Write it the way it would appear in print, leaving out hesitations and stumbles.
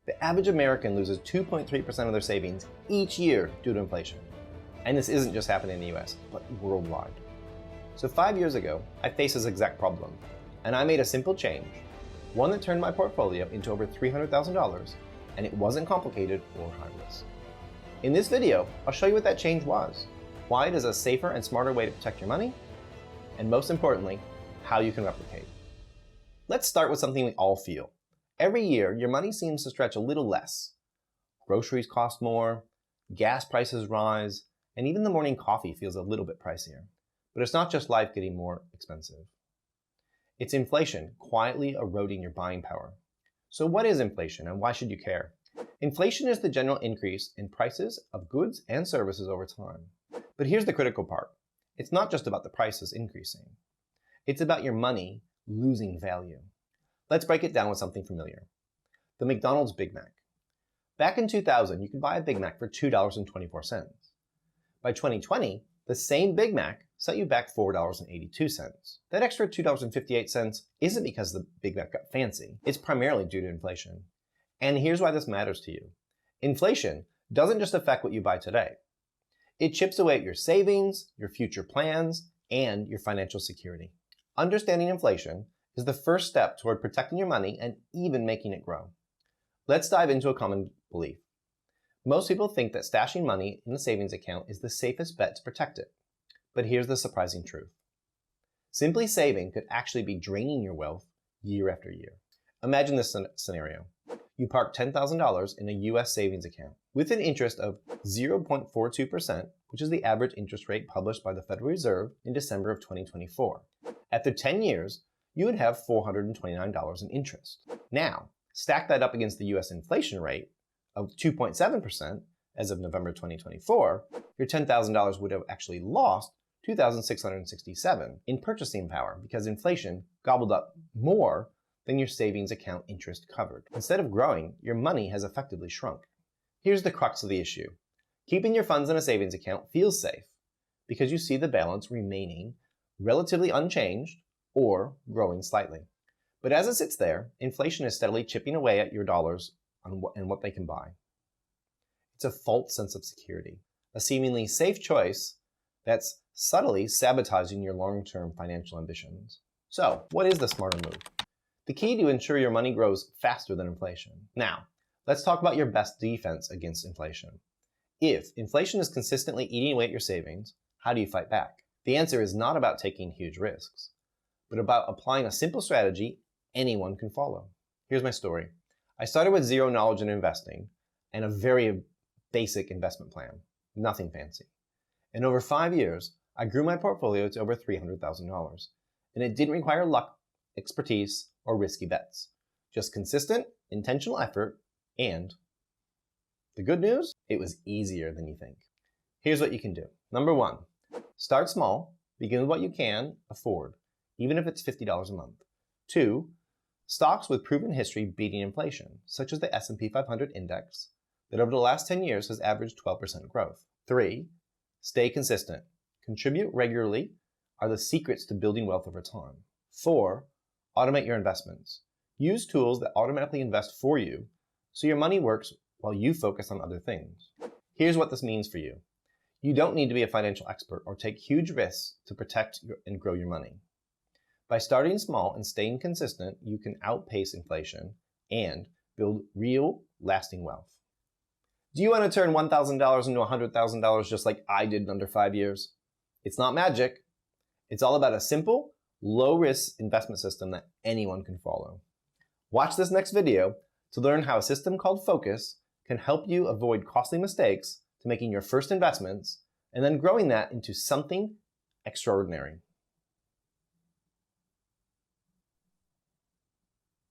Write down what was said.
The average American loses 2.3% of their savings each year due to inflation. And this isn't just happening in the US, but worldwide. So 5 years ago, I faced this exact problem, and I made a simple change, one that turned my portfolio into over $300,000, and it wasn't complicated or high risk. In this video, I'll show you what that change was, why it is a safer and smarter way to protect your money, and most importantly, how you can replicate. Let's start with something we all feel. Every year, your money seems to stretch a little less. Groceries cost more, gas prices rise, and even the morning coffee feels a little bit pricier. But it's not just life getting more expensive. It's inflation quietly eroding your buying power. So what is inflation and why should you care? Inflation is the general increase in prices of goods and services over time. But here's the critical part. It's not just about the prices increasing. It's about your money losing value. Let's break it down with something familiar. The McDonald's Big Mac. Back in 2000, you could buy a Big Mac for $2.24. By 2020, the same Big Mac set you back $4.82. That extra $2.58 isn't because the Big Mac got fancy. It's primarily due to inflation. And here's why this matters to you. Inflation doesn't just affect what you buy today. It chips away at your savings, your future plans, and your financial security. Understanding inflation is the first step toward protecting your money and even making it grow. Let's dive into a common belief. Most people think that stashing money in a savings account is the safest bet to protect it. But here's the surprising truth. Simply saving could actually be draining your wealth year after year. Imagine this scenario. You park $10,000 in a US savings account with an interest of 0.42%, which is the average interest rate published by the Federal Reserve in December of 2024. After 10 years, you would have $429 in interest. Now, stack that up against the US inflation rate of 2.7% as of November 2024, your $10,000 would have actually lost $2,667 in purchasing power because inflation gobbled up more than your savings account interest covered. Instead of growing, your money has effectively shrunk. Here's the crux of the issue. Keeping your funds in a savings account feels safe because you see the balance remaining relatively unchanged or growing slightly. But as it sits there, inflation is steadily chipping away at your dollars and what they can buy. It's a false sense of security, a seemingly safe choice that's subtly sabotaging your long-term financial ambitions. So, what is the smarter move? The key to ensure your money grows faster than inflation. Now, let's talk about your best defense against inflation. If inflation is consistently eating away at your savings, how do you fight back? The answer is not about taking huge risks, but about applying a simple strategy anyone can follow. Here's my story. I started with zero knowledge in investing and a very basic investment plan, nothing fancy. And over 5 years, I grew my portfolio to over $300,000. And it didn't require luck, expertise, or risky bets. Just consistent, intentional effort, and the good news, it was easier than you think. Here's what you can do. Number 1, start small, begin with what you can afford, even if it's $50 a month. 2, stocks with proven history beating inflation, such as the S&P 500 index, that over the last 10 years has averaged 12% growth. 3, stay consistent. Contribute regularly are the secrets to building wealth over time. 4, automate your investments. Use tools that automatically invest for you so your money works while you focus on other things. Here's what this means for you. You don't need to be a financial expert or take huge risks to protect and grow your money. By starting small and staying consistent, you can outpace inflation and build real, lasting wealth. Do you want to turn $1,000 into $100,000 just like I did in under 5 years? It's not magic. It's all about a simple, low-risk investment system that anyone can follow. Watch this next video to learn how a system called Focus can help you avoid costly mistakes to making your first investments and then growing that into something extraordinary.